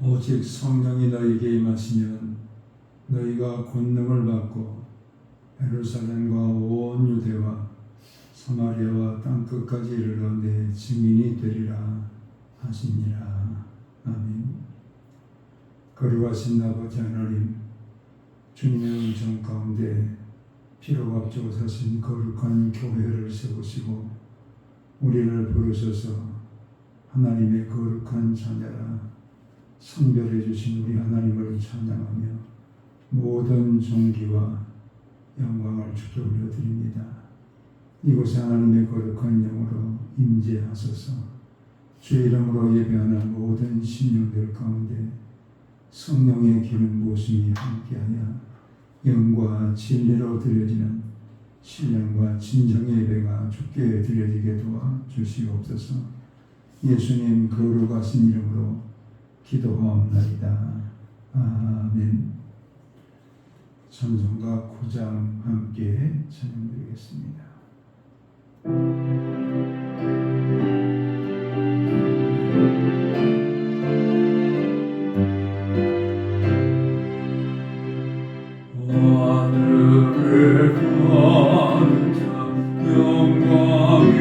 오직 성령이 너희에게 임하시면 너희가 권능을 받고 예루살렘과 온 유대와 사마리아와 땅끝까지 이르러 내 증인이 되리라 하시니라. 아멘. 거룩하신 아버지 하나님, 주님의 음성 가운데 피로 앞주고 사신 거룩한 교회를 세우시고 우리를 부르셔서 하나님의 거룩한 자녀라 선별해 주신 우리 하나님을 찬양하며 모든 존귀와 영광을 주께 올려드립니다. 이곳에 하나님의 거룩한 영으로 임재하소서. 주의 이름으로 예배하는 모든 신령들 가운데 성령의 기름 부으심이 함께하여 영과 진리로 드려지는 신령과 진정의 예배가 주께 드려지게 도와 주시옵소서. 예수님 거룩하신 이름으로 기도하옵나이다. 아멘. 찬송가 9장 함께 찬양드리겠습니다. 하늘에 가는 자 영광의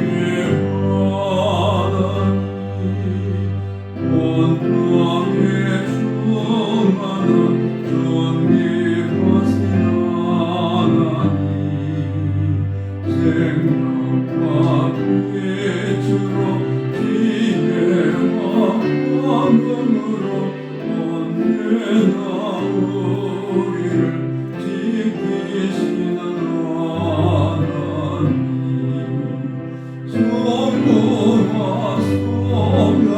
하나님 온땅에 충만한 존귀하신 하나님 생명과 빛으로 지혜와 권능으로 언제나 우리를 지키시는 하나님 성부와 성자와 성령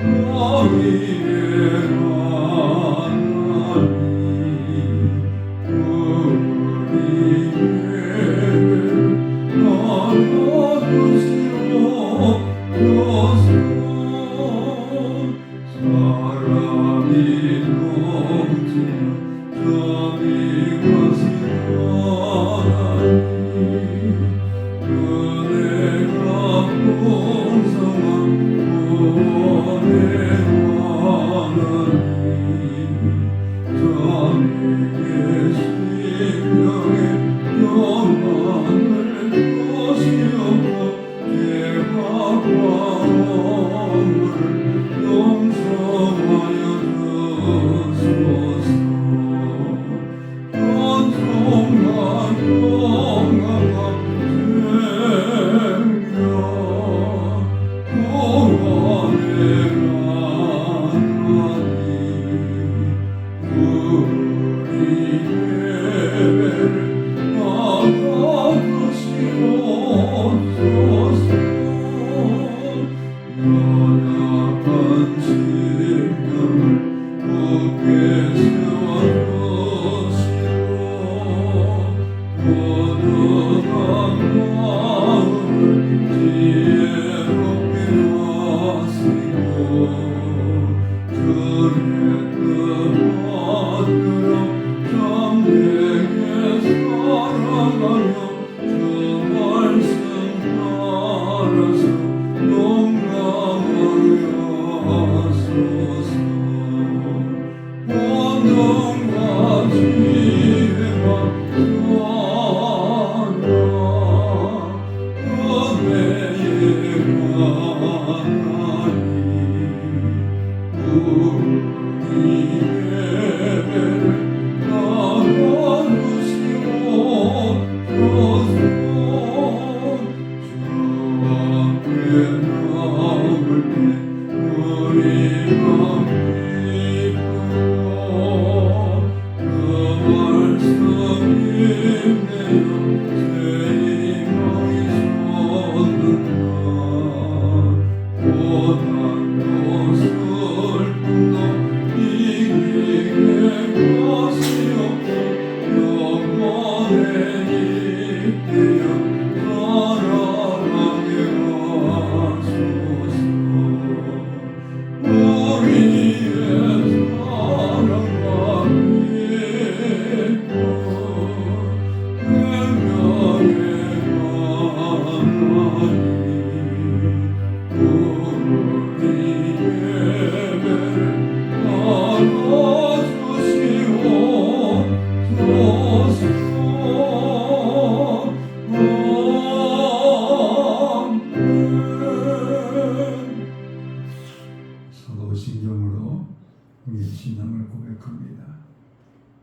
너희의 하나님 우리에게 나눠주시옵소서. 사람이 넘치는 점이 가신 하나님 은혜가 풍성한 구원의 하나님 자매의 심령에 영광을 주시옵고 죄와 과오를 용서하여 주소서. 전통과 영광과 생명 구원의 하나님 우리 예배를 받아주시옵소서. 연약한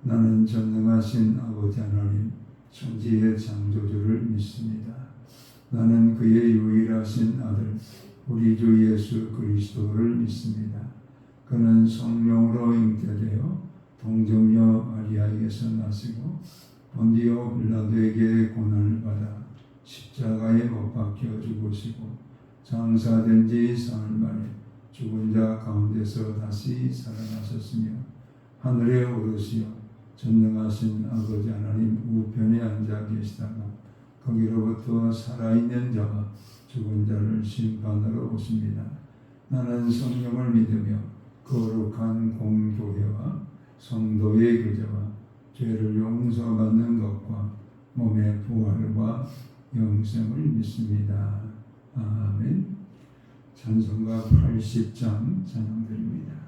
나는 전능하신 아버지 하나님 천지의 창조주를 믿습니다. 나는 그의 유일하신 아들 우리 주 예수 그리스도를 믿습니다. 그는 성령으로 잉태되어 동정녀 마리아에게서 나시고 본디오 빌라도에게 고난을 받아 십자가에 못 박혀 죽으시고 장사된 지 사흘 만에 죽은 자 가운데서 다시 살아나셨으며 하늘에 오르시어 전능하신 아버지 하나님 우편에 앉아 계시다가 거기로부터 살아있는 자와 죽은 자를 심판하러 오십니다. 나는 성령을 믿으며 거룩한 공교회와 성도의 교제와 죄를 용서받는 것과 몸의 부활과 영생을 믿습니다. 아멘. 찬송가 80장 찬양드립니다.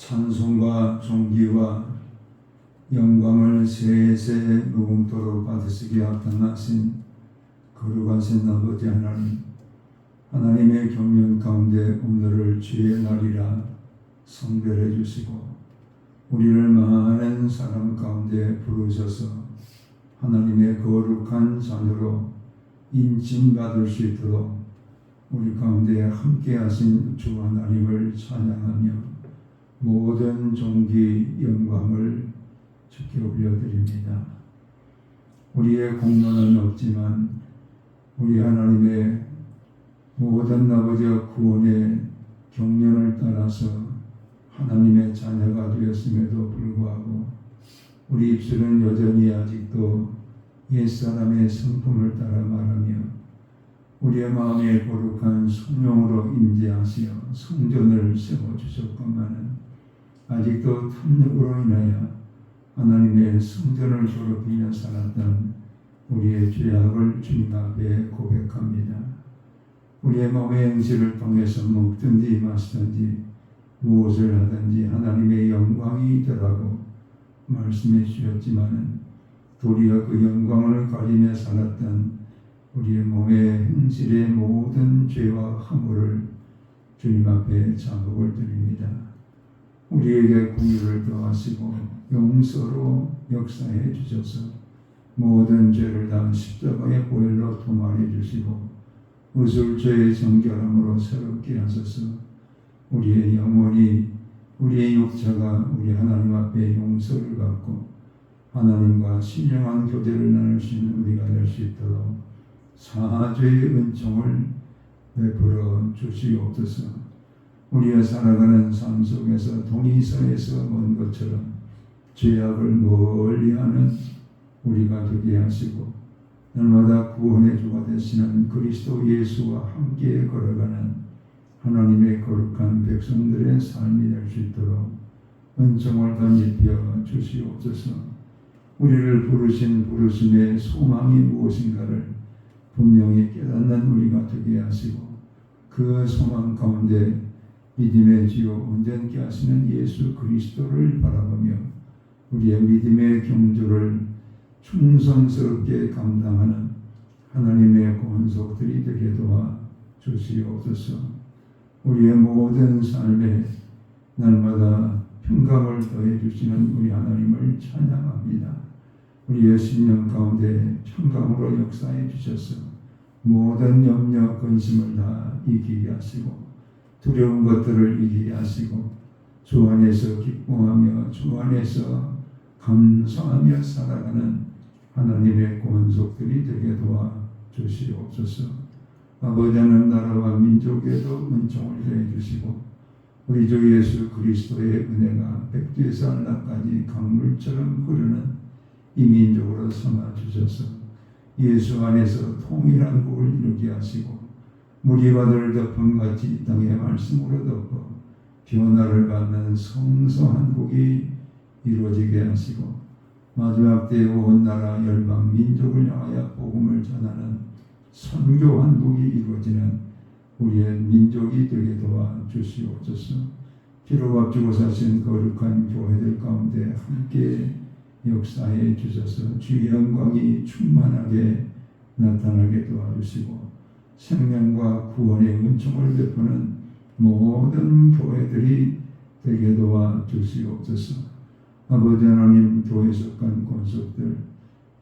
찬송과 존귀와 영광을 세세 무궁토록 받으시기에 합당하신 거룩하신 아버지 하나님, 하나님의 경륜 가운데 오늘을 주의 날이라 성별해 주시고 우리를 많은 사람 가운데 부르셔서 하나님의 거룩한 자녀로 인침받을 수 있도록 우리 가운데 함께 하신 주 하나님을 찬양하며 모든 존귀 영광을 주께 올려드립니다. 우리의 공로는 없지만 우리 하나님의 모든 아버지와 구원의 경륜을 따라서 하나님의 자녀가 되었음에도 불구하고 우리 입술은 여전히 아직도 옛사람의 성품을 따라 말하며 우리의 마음에 거룩한 성령으로 임재하시어 성전을 세워주셨건만은 아직도 탐욕으로 인하여 하나님의 성전을 더럽히며 살았던 우리의 죄악을 주님 앞에 고백합니다. 우리의 몸의 행실을 통해서 먹든지 마시든지 무엇을 하든지 하나님의 영광이 있더라고 말씀해 주셨지만은 도리어 그 영광을 가리며 살았던 우리의 몸의 행실의 모든 죄와 허물을 주님 앞에 자복을 드립니다. 우리에게 공의를 더하시고 용서로 역사해 주셔서 모든 죄를 다 십자가의 보혈로 도말해 주시고 의술죄의 정결함으로 새롭게 하소서. 우리의 영혼이 우리의 육체가 우리 하나님 앞에 용서를 받고 하나님과 신령한 교제를 나눌 수 있는 우리가 될 수 있도록 사죄의 은총을 베풀어 주시옵소서. 우리가 살아가는 삶 속에서 동의서에서 먼 것처럼 죄악을 멀리하는 우리가 되게 하시고 날마다 구원의 주가 되시는 그리스도 예수와 함께 걸어가는 하나님의 거룩한 백성들의 삶이 될 수 있도록 은총을 덧입혀 주시옵소서. 우리를 부르신 부르심의 소망이 무엇인가를 분명히 깨닫는 우리가 되게 하시고 그 소망 가운데 믿음의 지요 온전케 하시는 예수 그리스도를 바라보며 우리의 믿음의 경주를 충성스럽게 감당하는 하나님의 권속들이 되게 도와 주시옵소서. 우리의 모든 삶에 날마다 평강을 더해 주시는 우리 하나님을 찬양합니다. 우리의 신령 가운데 평강으로 역사해 주셔서 모든 염려 근심을 다 이기게 하시고 두려운 것들을 이기게 하시고 주 안에서 기뻐하며 주 안에서 감사하며 살아가는 하나님의 권속들이 되게 도와 주시옵소서. 아버지 하나님 나라와 민족에도 은총을 더해 주시고 우리 주 예수 그리스도의 은혜가 백두에서 한라까지 강물처럼 흐르는 이민족으로 삼아 주셔서 예수 안에서 통일한 국을 이루게 하시고 무리바다를 덮은 같이 이 땅의 말씀으로 덮어 변화를 받는 성성한 국이 이루어지게 하시고 마지막 때에 온 나라 열방 민족을 향하여 복음을 전하는 선교한 국이 이루어지는 우리의 민족이 되게 도와 주시옵소서. 피로 값주고 사신 거룩한 교회들 가운데 함께 역사해 주셔서 주의 영광이 충만하게 나타나게 도와주시고 생명과 구원의 은총을 베푸는 모든 교회들이 되게 도와 주시옵소서. 아버지 하나님, 교회 속한 권속들,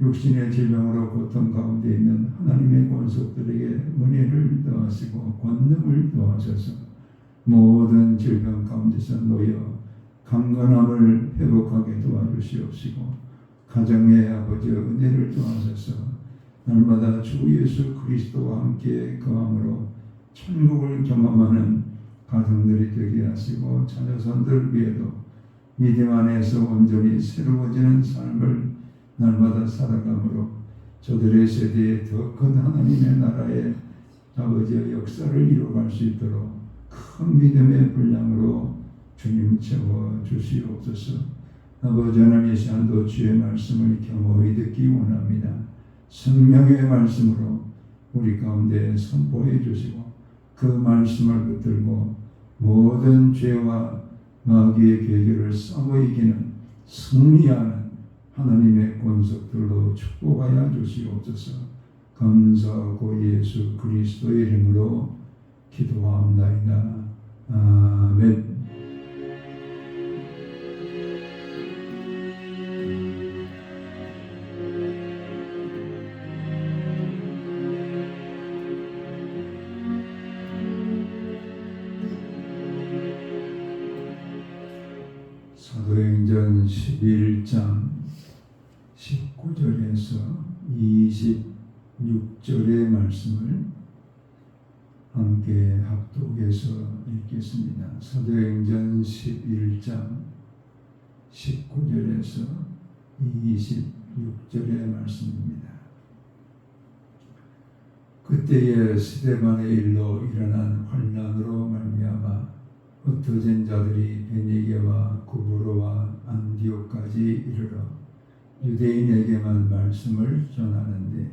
육신의 질병으로 고통 가운데 있는 하나님의 권속들에게 은혜를 더하시고 권능을 더하셔서 모든 질병 가운데서 놓여 강건함을 회복하게 도와주시옵시고 가정의 아버지의 은혜를 더하셔서 날마다 주 예수 그리스도와 함께 거함으로 천국을 경험하는 가정들이 되게 하시고 자녀선들 위에도 믿음 안에서 온전히 새로워지는 삶을 날마다 살아감으로 저들의 세대에 더 큰 하나님의 나라의 아버지의 역사를 이루어갈 수 있도록 큰 믿음의 분량으로 주님 채워 주시옵소서. 아버지 하나님, 이 시간도 주의 말씀을 겸허히 듣기 원합니다. 생명의 말씀으로 우리 가운데 선포해 주시고 그 말씀을 붙들고 모든 죄와 마귀의 계계를 싸워 이기는 승리하는 하나님의 권속들로 축복하여 주시옵소서. 감사하고 예수 그리스도의 이름으로 기도하옵나이다. 아멘. 사도행전 11장 19절에서 26절의 말씀을 함께 합독해서 읽겠습니다. 사도행전 11장 19절에서 26절의 말씀입니다. 그때에 스데반의 일로 일어난 환난으로 말미암아 흩어진 자들이 베니게와 구브로와 안디옥까지 이르러 유대인에게만 말씀을 전하는데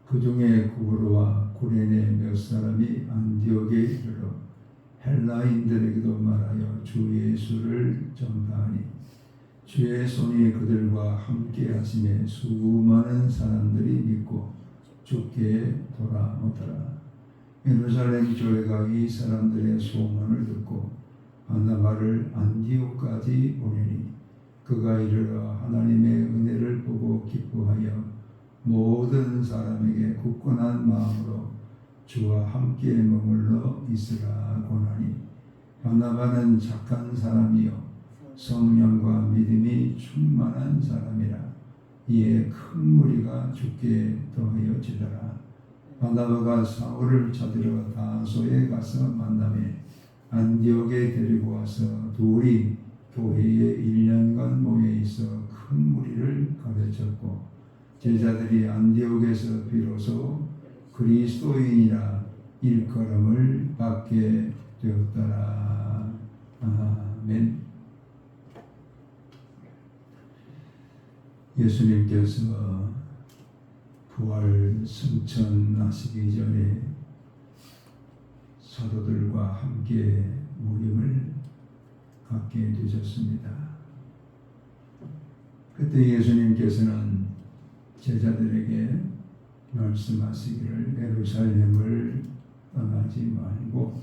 그 중에 구브로와 구레네 몇 사람이 안디옥에 이르러 헬라인들에게도 말하여 주 예수를 전파하니 주의 손이 그들과 함께 하심에 수많은 사람들이 믿고 주께 돌아오더라. 예루살렘 교회가 이 사람들의 소문을 듣고 바나바를 안디옥까지 보내니 그가 이르러 하나님의 은혜를 보고 기뻐하여 모든 사람에게 굳건한 마음으로 주와 함께 머물러 있으라 고나니 바나바는 착한 사람이요 성령과 믿음이 충만한 사람이라. 이에 큰 무리가 주께 더하여지더라. 바나바가 사울을 찾으러 다소에 가서 만나매 안디옥에 데리고 와서 둘이 교회에 1년간 모여 있어 큰 무리를 가르쳤고 제자들이 안디옥에서 비로소 그리스도인이라 일컬음을 받게 되었더라. 아멘. 예수님께서 부활 승천하시기 전에 사도들과 함께 모임을 갖게 되셨습니다. 그때 예수님께서는 제자들에게 말씀하시기를 예루살렘을 떠나지 말고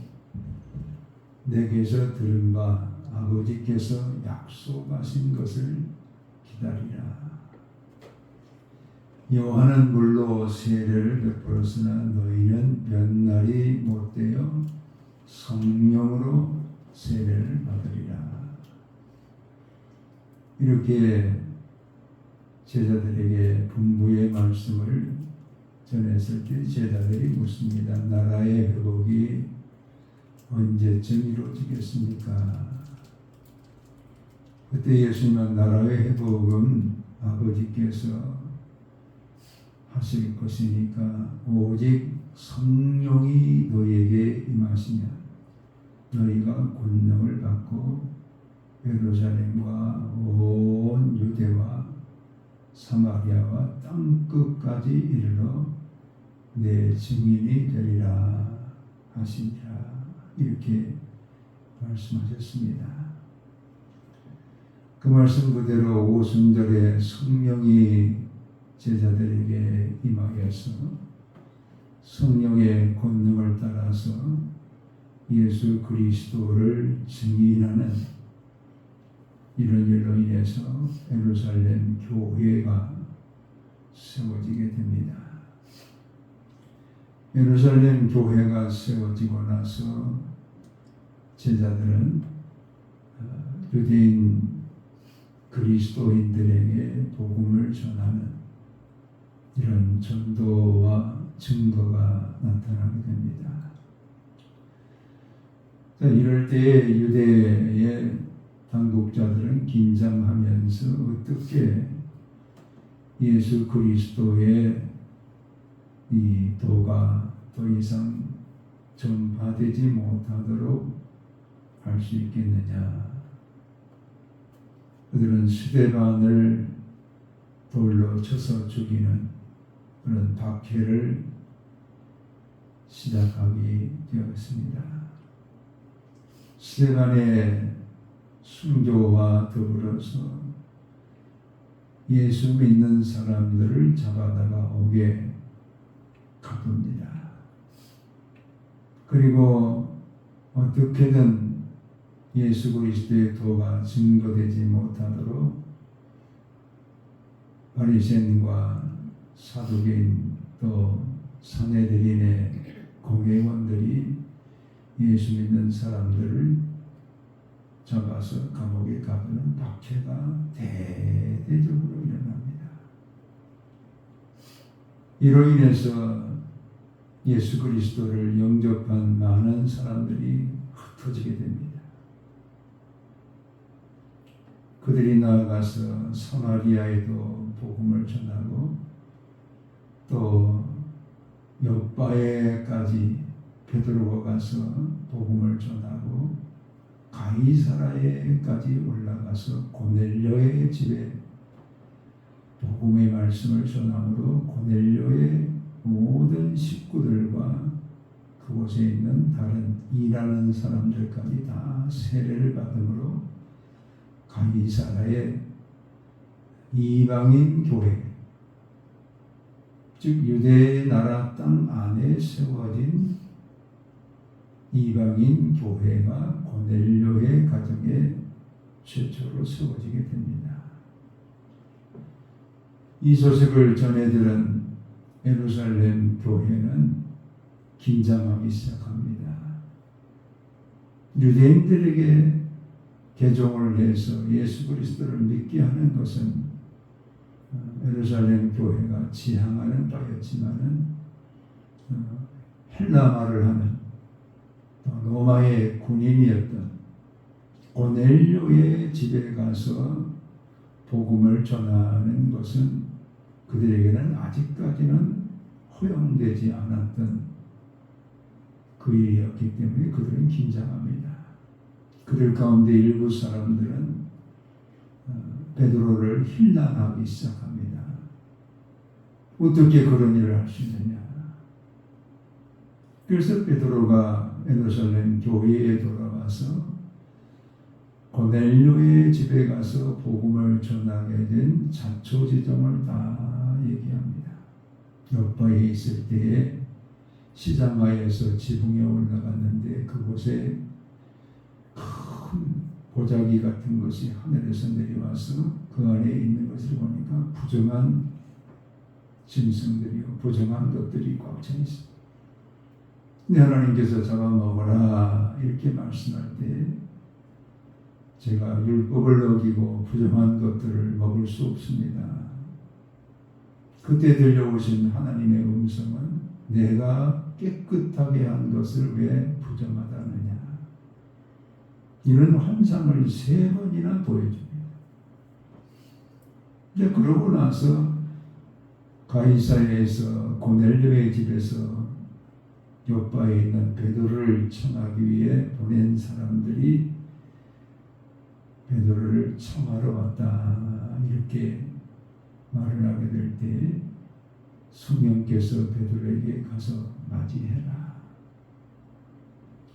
내게서 들은 바 아버지께서 약속하신 것을 기다리라. 요한은 물로 세례를 베풀었으나 너희는 몇 날이 못되어 성령으로 세례를 받으리라. 이렇게 제자들에게 분부의 말씀을 전했을 때 제자들이 묻습니다. 나라의 회복이 언제쯤 이루어지겠습니까? 그때 예수님은 나라의 회복은 아버지께서 하실 것이니까 오직 성령이 너희에게 임하시면 너희가 권능을 받고 예루살렘과 온 유대와 사마리아와 땅끝까지 이르러 내 증인이 되리라 하시니라. 이렇게 말씀하셨습니다. 그 말씀 그대로 오순절에 성령이 제자들에게 임하여서 성령의 권능을 따라서 예수 그리스도를 증인하는 이런 일로 인해서 예루살렘 교회가 세워지게 됩니다. 예루살렘 교회가 세워지고 나서 제자들은 유대인 그리스도인들에게 복음을 전하는 이런 전도와 증거가 나타나게 됩니다. 자, 이럴 때에 유대의 당국자들은 긴장하면서 어떻게 예수 그리스도의 이 도가 더 이상 전파되지 못하도록 할 수 있겠느냐. 그들은 스데반을 돌로 쳐서 죽이는 그런 박해를 시작하게 되었습니다. 스데반의 순교와 더불어서 예수 믿는 사람들을 잡아다가 옥에 가둡니다. 그리고 어떻게든 예수 그리스도의 도가 증거되지 못하도록 바리새인과 사두개인 또 산헤드린의 공회원들이 예수 믿는 사람들을 잡아서 감옥에 가두는 박해가 대대적으로 일어납니다. 이로 인해서 예수 그리스도를 영접한 많은 사람들이 흩어지게 됩니다. 그들이 나아가서 사마리아에도 복음을 전하고 또 옆바에까지 베드로가 가서 복음을 전하고 가이사라에까지 올라가서 고넬료의 집에 복음의 말씀을 전함으로 고넬료의 모든 식구들과 그곳에 있는 다른 일하는 사람들까지 다 세례를 받음으로 가이사라의 이방인 교회 즉 유대의 나라 땅 안에 세워진 이방인 교회가 고넬료의 가정에 최초로 세워지게 됩니다. 이 소식을 전해들은 예루살렘 교회는 긴장하기 시작합니다. 유대인들에게 개종을 해서 예수 그리스도를 믿게 하는 것은 예루살렘 교회가 지향하는 바였지만은 헬라말을 하는 로마의 군인이었던 고넬료의 집에 가서 복음을 전하는 것은 그들에게는 아직까지는 허용되지 않았던 그 일이었기 때문에 그들은 긴장합니다. 그들 가운데 일부 사람들은 베드로를 힐난하기 시작합니다. 어떻게 그런 일을 할 수 있느냐. 그래서 베드로가 예루살렘 교회에 돌아와서 고넬료의 집에 가서 복음을 전하게 된 자초지종을 다 얘기합니다. 요바에 있을 때에 시장가에서 지붕에 올라갔는데 그곳에 큰 보자기 같은 것이 하늘에서 내려와서 그 안에 있는 것을 보니까 부정한 짐승들이요, 부정한 것들이 꽉 차 있습니다. 근데 하나님께서 잡아먹어라 이렇게 말씀할 때 제가 율법을 어기고 부정한 것들을 먹을 수 없습니다. 그때 들려오신 하나님의 음성은 내가 깨끗하게 한 것을 왜 부정하다느냐. 이런 환상을 3번이나 보여줍니다. 근데 그러고 나서 가이사랴에서 고넬료의 집에서 요바에 있는 베드로를 청하기 위해 보낸 사람들이 베드로를 청하러 왔다 이렇게 말을 하게 될 때 성령께서 베드로에게 가서 맞이해라.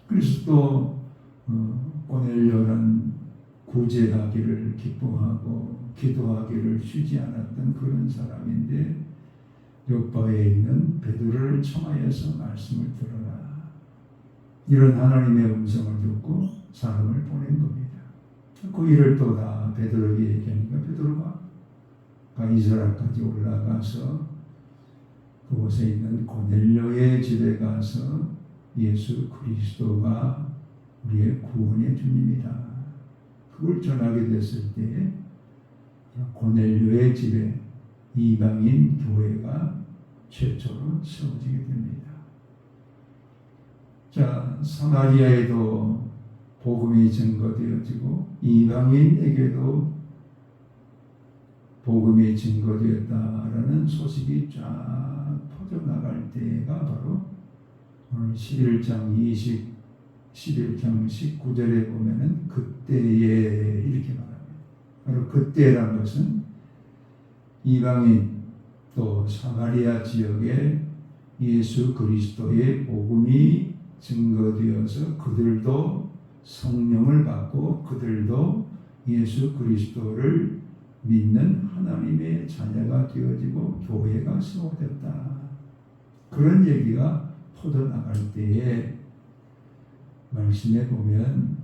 그래서 또 고넬료는 구제하기를 기뻐하고 기도하기를 쉬지 않았던 그런 사람인데 요바에 있는 베드로를 청하여서 말씀을 들어라. 이런 하나님의 음성을 듣고 사람을 보낸 겁니다. 그 일을 또 다 베드로에게 얘기하니까 베드로가 가이사랴까지 올라가서 그곳에 있는 고넬료의 집에 가서 예수 그리스도가 우리의 구원의 주님이다. 그걸 전하게 됐을 때 고넬료의 집에 이방인 교회가 최초로 세워지게 됩니다. 자, 사마리아에도 복음이 증거되어지고 이방인에게도 복음이 증거되었다라는 소식이 쫙 퍼져나갈 때가 바로 오늘 11장 19절에 보면은 그때에 이렇게 말합니다. 바로 그때란 것은 이방인 또 사마리아 지역에 예수 그리스도의 복음이 증거되어서 그들도 성령을 받고 그들도 예수 그리스도를 믿는 하나님의 자녀가 되어지고 교회가 세워졌다. 그런 얘기가 퍼져나갈 때에 말씀에 보면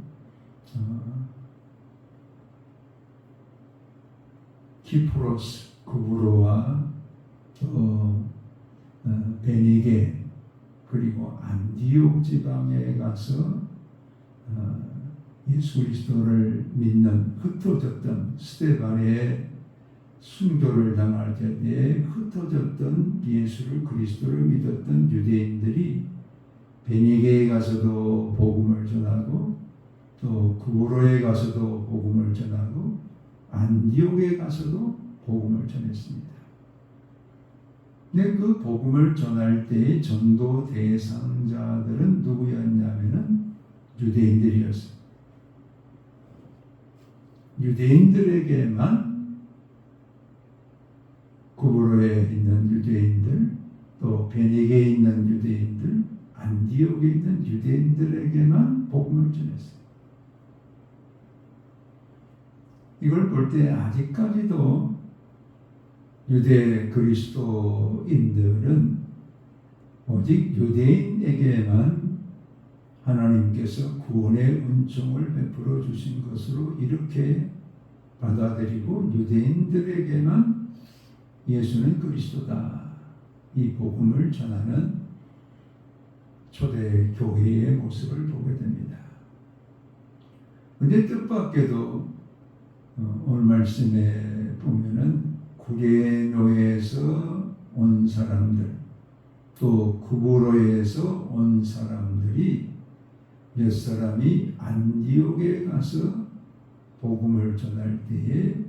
키프로스 구브로와 또 베니게 그리고 안디옥 지방에 가서 예수 그리스도를 믿는 흩어졌던 스데반의 순교를 당할 때에 흩어졌던 예수를 그리스도를 믿었던 유대인들이 베니게에 가서도 복음을 전하고 또 구브로에 가서도 복음을 전하고 안디옥에 가서도 복음을 전했습니다. 근데 그 복음을 전할 때의 전도 대상자들은 누구였냐면은 유대인들이었습니다. 유대인들에게만 구브로에 있는 유대인들 또 베니게에 있는 유대인들 안디옥에 있는 유대인들에게만 복음을 전했어요. 이걸 볼 때 아직까지도 유대 그리스도인들은 오직 유대인에게만 하나님께서 구원의 은총을 베풀어 주신 것으로 이렇게 받아들이고 유대인들에게만 예수는 그리스도다 이 복음을 전하는 초대 교회의 모습을 보게 됩니다. 그런데 뜻밖에도 오늘 말씀에 보면은 구레노에서 온 사람들 또 구브로에서 온 사람들이 몇 사람이 안디옥에 가서 복음을 전할 때에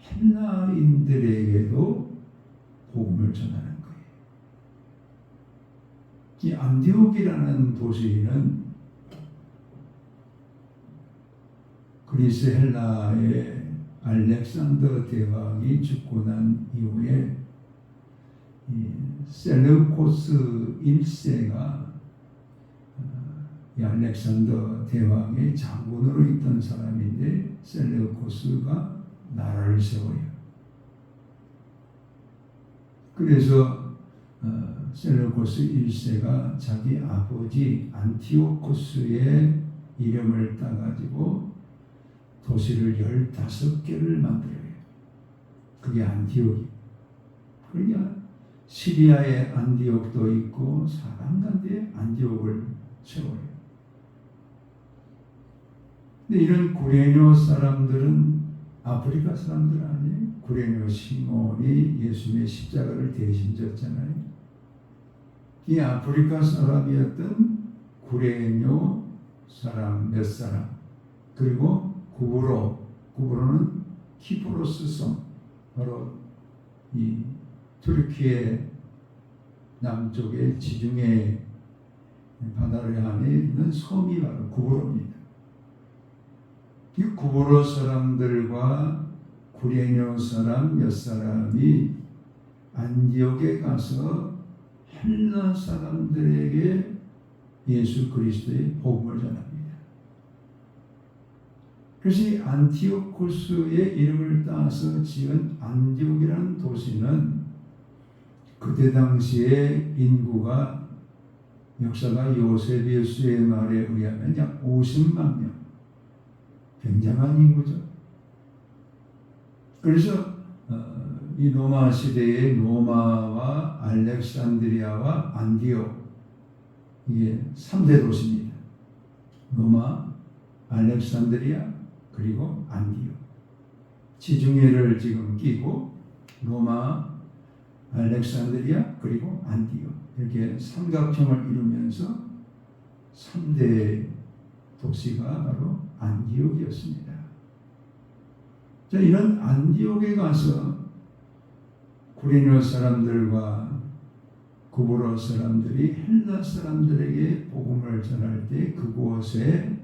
헬라인들에게도 복음을 전하는 거예요. 이 안디옥이라는 도시는 그리스 헬라의 알렉산더 대왕이 죽고 난 이후에 셀레우코스 1세가 이 알렉산더 대왕의 장군으로 있던 사람인데 셀레우코스가 나라를 세워요. 그래서 셀레우코스 1세가 자기 아버지 안티오코스의 이름을 따가지고 도시를 15개를 만들어요. 그게 안디옥이. 그러니까 시리아의 안디옥도 있고 사방간데 안디옥을 세워요. 근데 이런 구레뇨 사람들은 아프리카 사람들 아니에요. 구레뇨 시몬이 예수님의 십자가를 대신 졌잖아요. 이 아프리카 사람이었던 구레뇨 사람 몇 사람 그리고 구브로는 키프로스 섬 바로 이 투르키의 남쪽의 지중해 바다를 안에 있는 섬이 바로 구브로입니다. 이 구브로 사람들과 구레뇨 사람 몇 사람이 안디옥에 가서 헬라 사람들에게 예수 그리스도의 복음을 전합니다. 그래서 이 안티오코스의 이름을 따서 지은 안디옥이라는 도시는 그때 당시에 인구가 역사가 요세비우스의 말에 의하면 약 50만 명. 굉장한 인구죠. 그래서 이 로마 시대의 로마와 알렉산드리아와 안디옥 이게 3대 도시입니다. 로마, 알렉산드리아 그리고 안디옥. 지중해를 지금 끼고 로마, 알렉산드리아 그리고 안디옥 이렇게 삼각형을 이루면서 3대 도시가 바로 안디옥이었습니다. 자, 이런 안디옥에 가서 구레뇨 사람들과 구브로 사람들이 헬라 사람들에게 복음을 전할 때 그곳에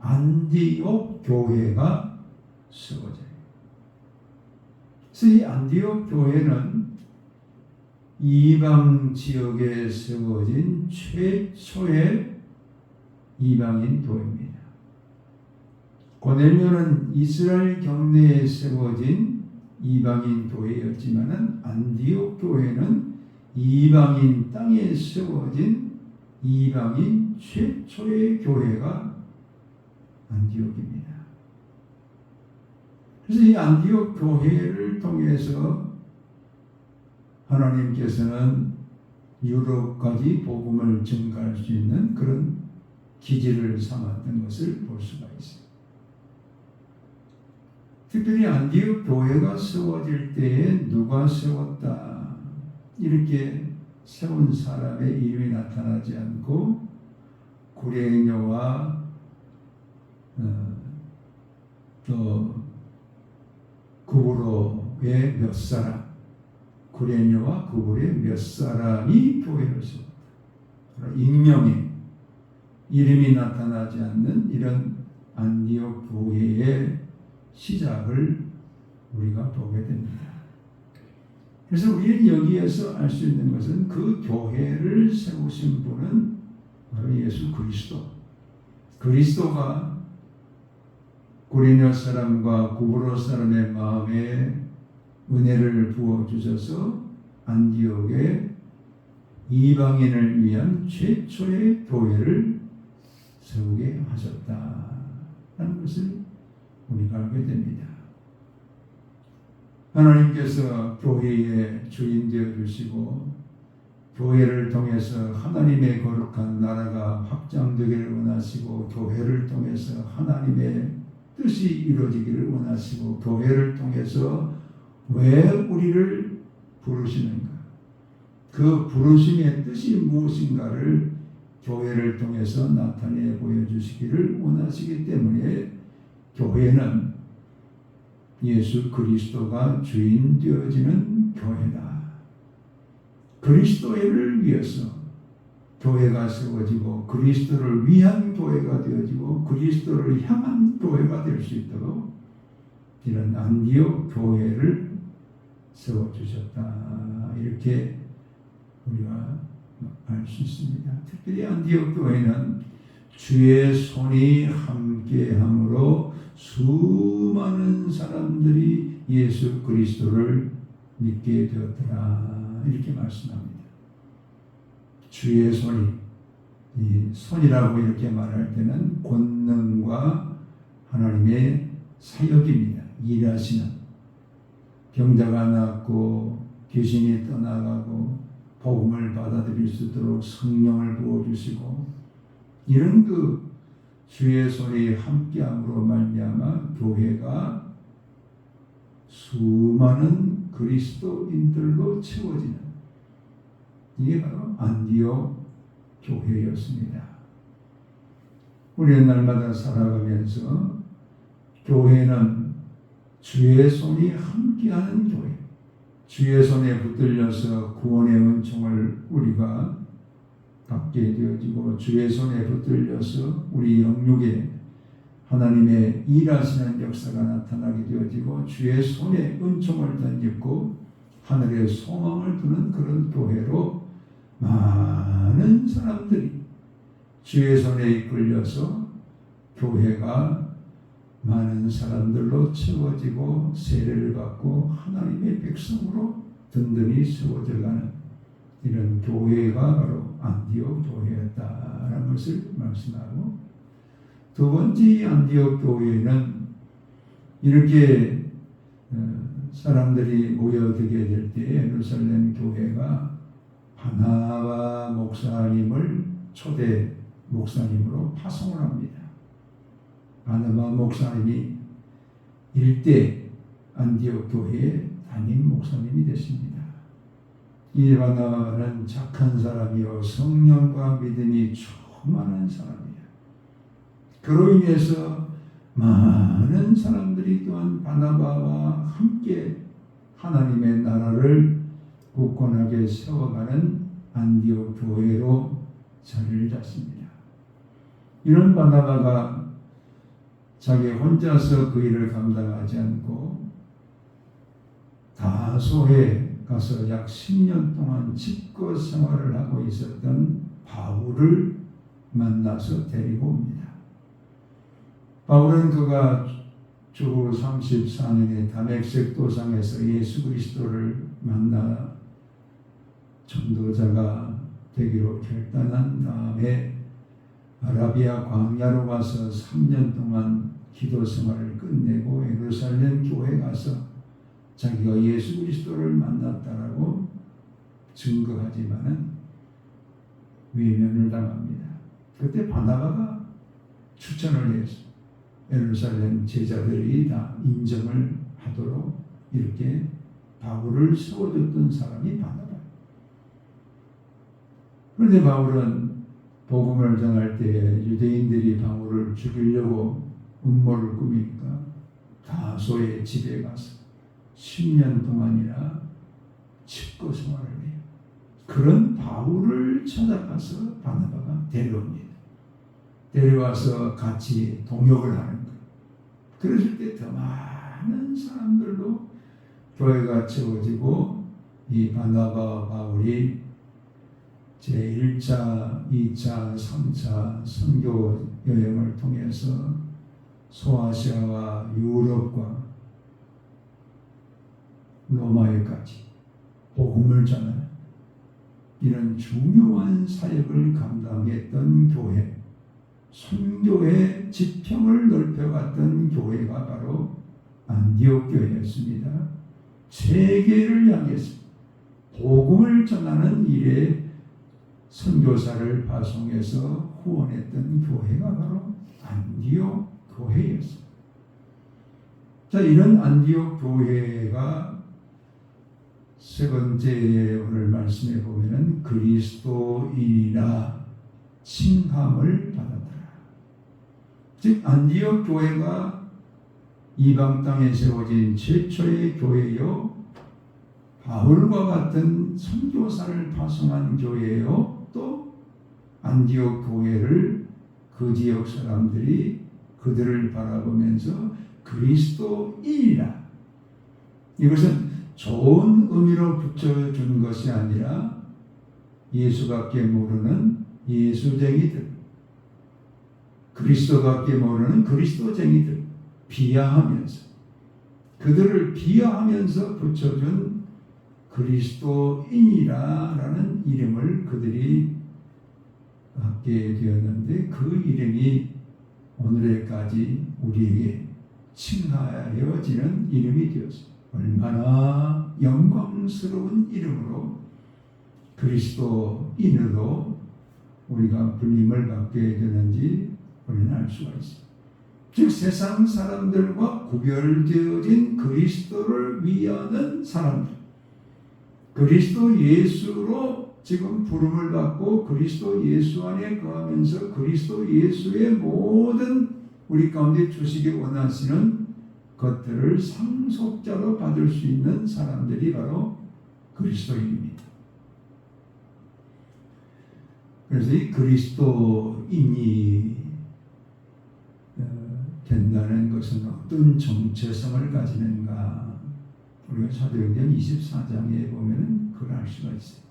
안디옥 교회가 세워져요. 그래서 이 안디옥 교회는 이방 지역에 세워진 최초의 이방인 교회입니다. 고넬료는 이스라엘 경내에 세워진 이방인 교회였지만은 안디옥 교회는 이방인 땅에 세워진 이방인 최초의 교회가 안디옥입니다. 그래서 이 안디옥 교회를 통해서 하나님께서는 유럽까지 복음을 증가할 수 있는 그런 기지를 삼았던 것을 볼 수가 있습니다. 특별히 안디옥 교회가 세워질 때에 누가 세웠다 이렇게 세운 사람의 이름이 나타나지 않고 구레뇨와 또 구브로의 몇 사람 구레뇨와 구브로의 몇 사람이 교회를 세웠다. 익명의 이름이 나타나지 않는 이런 안디옥 교회의 시작을 우리가 보게 됩니다. 그래서 우리는 여기에서 알 수 있는 것은 그 교회를 세우신 분은 바로 예수 그리스도. 그리스도가 구레뇨 사람과 구브로 사람의 마음에 은혜를 부어주셔서 안디옥에 이방인을 위한 최초의 교회를 세우게 하셨다는 것을 우리가 알게 됩니다. 하나님께서 교회의 주인 되어 주시고 교회를 통해서 하나님의 거룩한 나라가 확장되기를 원하시고 교회를 통해서 하나님의 뜻이 이루어지기를 원하시고 교회를 통해서 왜 우리를 부르시는가? 그 부르심의 뜻이 무엇인가를 교회를 통해서 나타내 보여주시기를 원하시기 때문에 교회는 예수 그리스도가 주인 되어지는 교회다. 그리스도를 위해서 교회가 세워지고 그리스도를 위한 교회가 되어지고 그리스도를 향한 교회가 될 수 있도록 이런 안디옥 교회를 세워주셨다. 이렇게 우리가 알 수 있습니다. 특별히 안디옥 교회는 주의 손이 함께함으로 수많은 사람들이 예수 그리스도를 믿게 되었더라. 이렇게 말씀합니다. 주의 손이, 이 손이라고 이렇게 말할 때는 권능과 하나님의 사역입니다. 일하시는 병자가 낫고 귀신이 떠나가고 복음을 받아들일 수 있도록 성령을 부어주시고 이런 그 주의 손이 함께함으로 말미암아 교회가 수많은 그리스도인들로 채워지는 이게 바로 안디옥 교회였습니다. 우리는 날마다 살아가면서 교회는 주의 손이 함께하는 교회, 주의 손에 붙들려서 구원의 은총을 우리가 받게 되어지고 주의 손에 붙들려서 우리 영육에 하나님의 일하시는 역사가 나타나게 되어지고 주의 손에 은총을 덧입고 하늘의 소망을 두는 그런 교회로 많은 사람들이 주의 손에 이끌려서 교회가 많은 사람들로 채워지고 세례를 받고 하나님의 백성으로 든든히 세워져가는 이런 교회가 바로 안디옥 교회였다라는 것을 말씀하고 두 번째 이 안디옥 교회는 이렇게 사람들이 모여들게 될 때 예루살렘 교회가 바나바 목사님을 초대 목사님으로 파송을 합니다. 바나바 목사님이 일대 안디옥 교회의 담임 목사님이 됐습니다. 이 바나바는 착한 사람이요 성령과 믿음이 충만한 사람이에요. 그로 인해서 많은 사람들이 또한 바나바와 함께 하나님의 나라를 굳건하게 세워가는 안디옥 교회로 자리를 잡습니다. 이런 바나바가 자기 혼자서 그 일을 감당하지 않고 다소에 가서 약 10년 동안 집거 생활을 하고 있었던 바울을 만나서 데리고 옵니다. 바울은 그가 주 34년에 다메섹 도상에서 예수 그리스도를 만나 전도자가 되기로 결단한 다음에 아라비아 광야로 가서 3년 동안 기도 생활을 끝내고 예루살렘 교회에 가서 자기가 예수 그리스도를 만났다라고 증거하지만은 외면을 당합니다. 그때 바나바가 추천을 해서 예루살렘 제자들이 다 인정을 하도록 이렇게 바울을 세워줬던 사람이 바나바. 그런데 바울은 복음을 전할 때 유대인들이 바울을 죽이려고 음모를 꾸미니까 다소의 집에 가서 10년 동안이나 집거 생활을 해요. 그런 바울을 찾아가서 바나바가 데려옵니다. 데려와서 같이 동역을 하는 거예요. 그랬을 때 더 많은 사람들로 교회가 채워지고 이 바나바와 바울이 제1차, 2차, 3차 선교 여행을 통해서 소아시아와 유럽과 로마에까지 복음을 전하는 이런 중요한 사역을 감당했던 교회, 선교의 지평을 넓혀갔던 교회가 바로 안디옥 교회였습니다. 세계를 향해서 복음을 전하는 일에 선교사를 파송해서 후원했던 교회가 바로 안디옥 교회였습니다. 자, 이런 안디옥 교회가 세 번째 오늘 말씀에 보면은 그리스도인이라 칭함을 받았더라. 즉 안디옥 교회가 이방 땅에 세워진 최초의 교회요, 바울과 같은 선교사를 파송한 교회요, 또 안디옥 교회를 그 지역 사람들이 그들을 바라보면서 그리스도인이라, 이것은 좋은 의미로 붙여준 것이 아니라 예수밖에 모르는 예수쟁이들, 그리스도밖에 모르는 그리스도쟁이들 비하하면서, 그들을 비하하면서 붙여준 그리스도인이라는 이름을 그들이 갖게 되었는데, 그 이름이 오늘까지 우리에게 칭하여지는 이름이 되었습니다. 얼마나 영광스러운 이름으로 그리스도인으로 우리가 불림을 받게 되는지 우리는 알 수가 있습니다. 즉 세상 사람들과 구별되어진 그리스도를 위하는 사람들, 그리스도 예수로 지금 부름을 받고 그리스도 예수 안에 거하면서 그리스도 예수의 모든 우리 가운데 주시기 원하시는 것들을 상속자로 받을 수 있는 사람들이 바로 그리스도인입니다. 그래서 이 그리스도인이 된다는 것은 어떤 정체성을 가지는가? 우리가 사도행전 24장에 보면은 그걸 알 수가 있어요.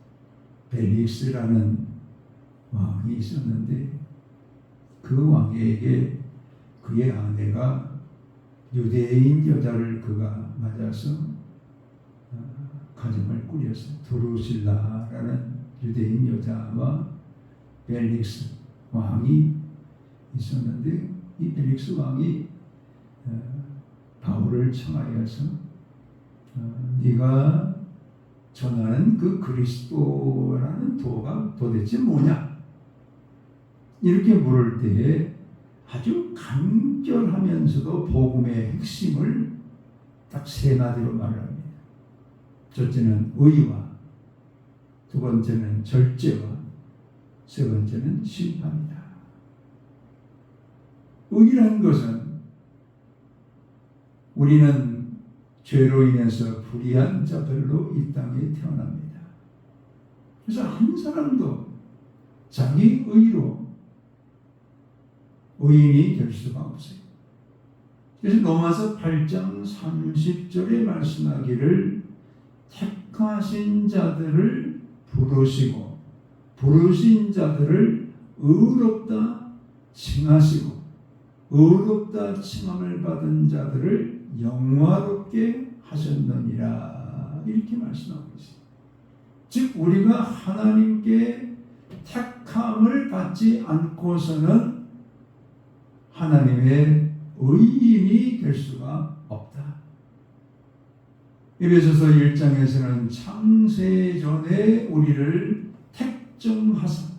벨릭스라는 왕이 있었는데 그 왕에게 그의 아내가 유대인 여자를 그가 맞아서 가정을 꾸렸어요. 드루실라라는 유대인 여자와 벨릭스 왕이 있었는데 이 벨릭스 왕이 바울을 청하여서 네가 전하는 그 그리스도라는 도가 도대체 뭐냐? 이렇게 물을 때에 아주 간결하면서도 복음의 핵심을 딱 세 마디로 말을 합니다. 첫째는 의와, 두 번째는 절제와, 세 번째는 심판이다. 의라는 것은 우리는 죄로 인해서 불의한 자들로 이 땅에 태어납니다. 그래서 한 사람도 자기 의로 의인이 될 수가 없어요. 그래서 로마서 8장 30절에 말씀하기를 택하신 자들을 부르시고 부르신 자들을 의롭다 칭하시고 의롭다 칭함을 받은 자들을 영화롭게 하셨느니라, 이렇게 말씀하고 있습니다. 즉 우리가 하나님께 택함을 받지 않고서는 하나님의 의인이 될 수가 없다. 에베소서 1장에서는 창세전에 우리를 택정하사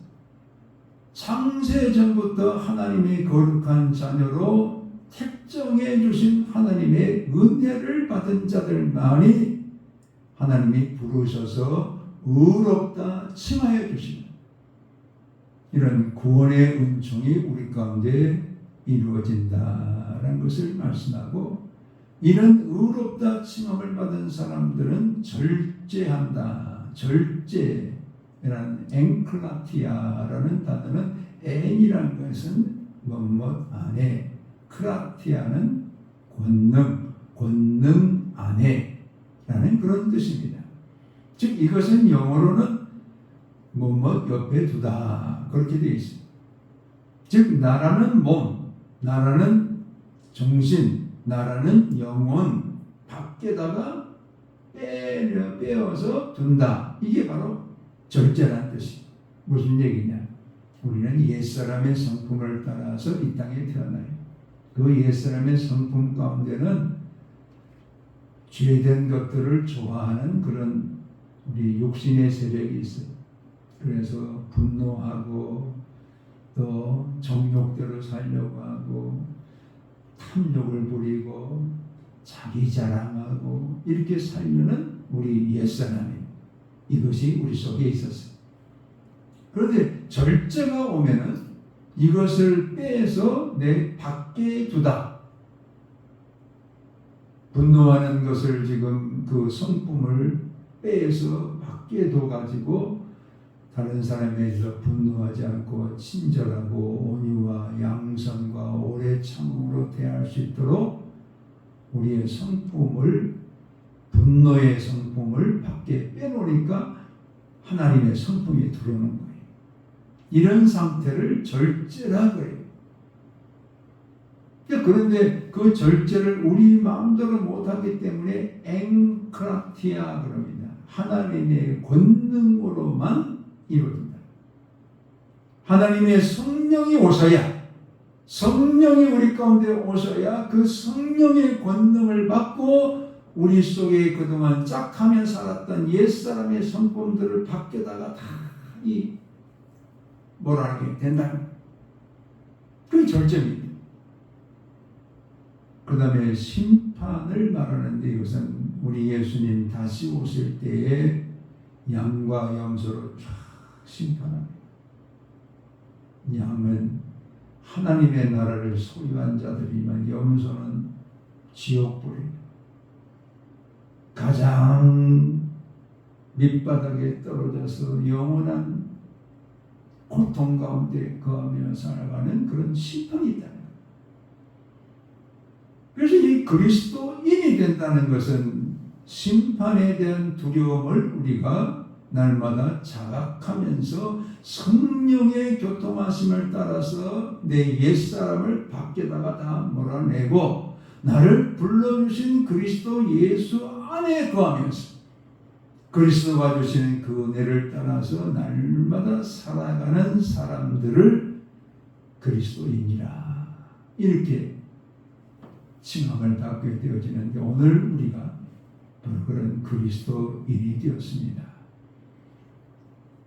창세전부터 하나님의 거룩한 자녀로 택정해 주신 하나님의 은혜를 받은 자들만이 하나님이 부르셔서 의롭다 칭하여 주시는 이런 구원의 은총이 우리 가운데 이루어진다라는 것을 말씀하고, 이런 의롭다 칭함을 받은 사람들은 절제한다. 절제라는 앵클라티아라는 단어는 앵이라는 것은 뭐뭐 안에, 크라티아는 권능 안에라는 그런 뜻입니다. 즉 이것은 영어로는 뭐뭐 옆에 두다, 그렇게 되어 있습니다. 즉 나라는 몸, 나라는 정신, 나라는 영혼 밖에다가 빼어서 둔다. 이게 바로 절제라는 뜻이. 무슨 얘기냐? 우리는 옛사람의 성품을 따라서 이 땅에 태어나요. 그 옛사람의 성품 가운데는 죄된 것들을 좋아하는 그런 우리 육신의 세력이 있어요. 그래서 분노하고 또 정욕대로 살려고 하고 탐욕을 부리고 자기 자랑하고 이렇게 살려는 우리 옛사람이 이것이 우리 속에 있었어요. 그런데 절제가 오면은 이것을 빼서 내 밖에 두다. 분노하는 것을 지금 그 성품을 빼서 밖에 둬가지고 다른 사람에 대해서 분노하지 않고 친절하고 온유와 양선과 오래 참음으로 대할 수 있도록 우리의 성품을 분노의 성품을 밖에 빼놓으니까 하나님의 성품이 들어오는 거예요. 이런 상태를 절제라 그래요. 그런데 그 절제를 우리 마음대로 못하기 때문에 엥크라티아 그럽니다. 하나님의 권능으로만 이루어진다. 하나님의 성령이 오셔야, 성령이 우리 가운데 오셔야 그 성령의 권능을 받고 우리 속에 그동안 짝하며 살았던 옛사람의 성품들을 밖에다가 다 몰아내게 된다는 거예요. 그게 절제입니다. 그 다음에 심판을 말하는데 이것은 우리 예수님 다시 오실 때에 양과 염소로 쫙 심판합니다. 양은 하나님의 나라를 소유한 자들이지만 염소는 지옥불입니다. 가장 밑바닥에 떨어져서 영원한 고통 가운데 거하며 살아가는 그런 심판이 있다는 거예요. 그래서 이 그리스도인이 된다는 것은 심판에 대한 두려움을 우리가 날마다 자각하면서 성령의 교통하심을 따라서 내 옛사람을 밖에다가 다 몰아내고 나를 불러주신 그리스도 예수 안에 거하면서 그리스도가 주시는 그 은혜를 따라서 날마다 살아가는 사람들을 그리스도인이라 이렇게 칭함을 받게 되어지는데 오늘 우리가 바로 그런 그리스도인이 되었습니다.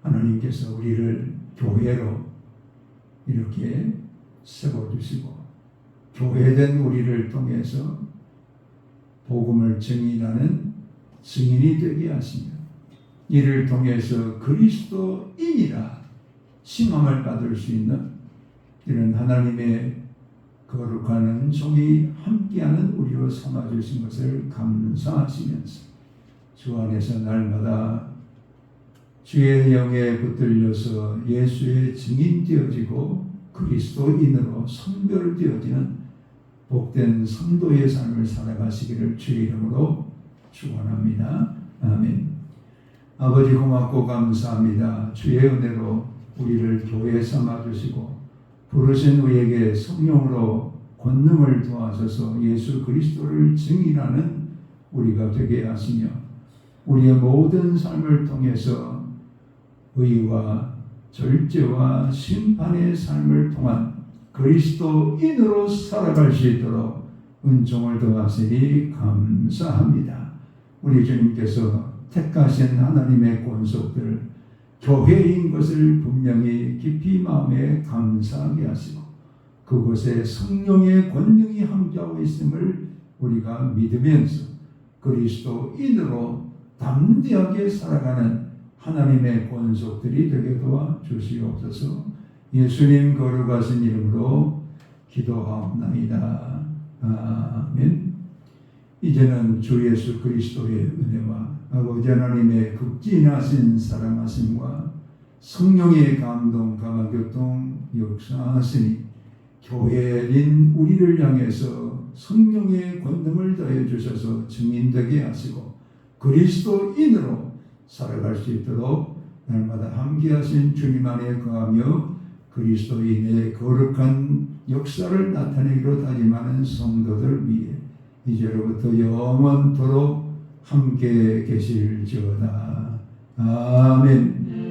하나님께서 우리를 교회로 이렇게 세워주시고 교회된 우리를 통해서 복음을 증인하는 증인이 되게 하시며 이를 통해서 그리스도인이라 칭함을 받을 수 있는 이런 하나님의 거룩한 은총이 함께하는 우리로 삼아주신 것을 감사하시면서 주 안에서 날마다 주의 영에 붙들려서 예수의 증인 되어지고 그리스도인으로 선별되어지는 복된 성도의 삶을 살아가시기를 주의 이름으로 축원합니다. 아멘. 아버지 고맙고 감사합니다. 주의 은혜로 우리를 교회 삼아주시고 부르신 우리에게 성령으로 권능을 도와셔서 예수 그리스도를 증인하는 우리가 되게 하시며 우리의 모든 삶을 통해서 의와 절제와 심판의 삶을 통한 그리스도인으로 살아갈 수 있도록 은총을 더하시니 감사합니다. 우리 주님께서 택하신 하나님의 권속들 교회인 것을 분명히 깊이 마음에 감사하게 하시고 그곳에 성령의 권능이 함께하고 있음을 우리가 믿으면서 그리스도인으로 담대하게 살아가는 하나님의 권속들이 되게 도와 주시옵소서. 예수님 거룩하신 이름으로 기도하옵나이다. 아멘. 이제는 주 예수 그리스도의 은혜와 아버지 하나님의 극진하신 사랑하심과 성령의 감동 감화교통 역사하시니 교회인 우리를 향해서 성령의 권능을 더해 주셔서 증인되게 하시고 그리스도인으로 살아갈 수 있도록 날마다 함께하신 주님 안에 거하며 그리스도인의 거룩한 역사를 나타내기로 다짐하는 성도들 위해 이제로부터 영원토록 함께 계실지어다. 아멘.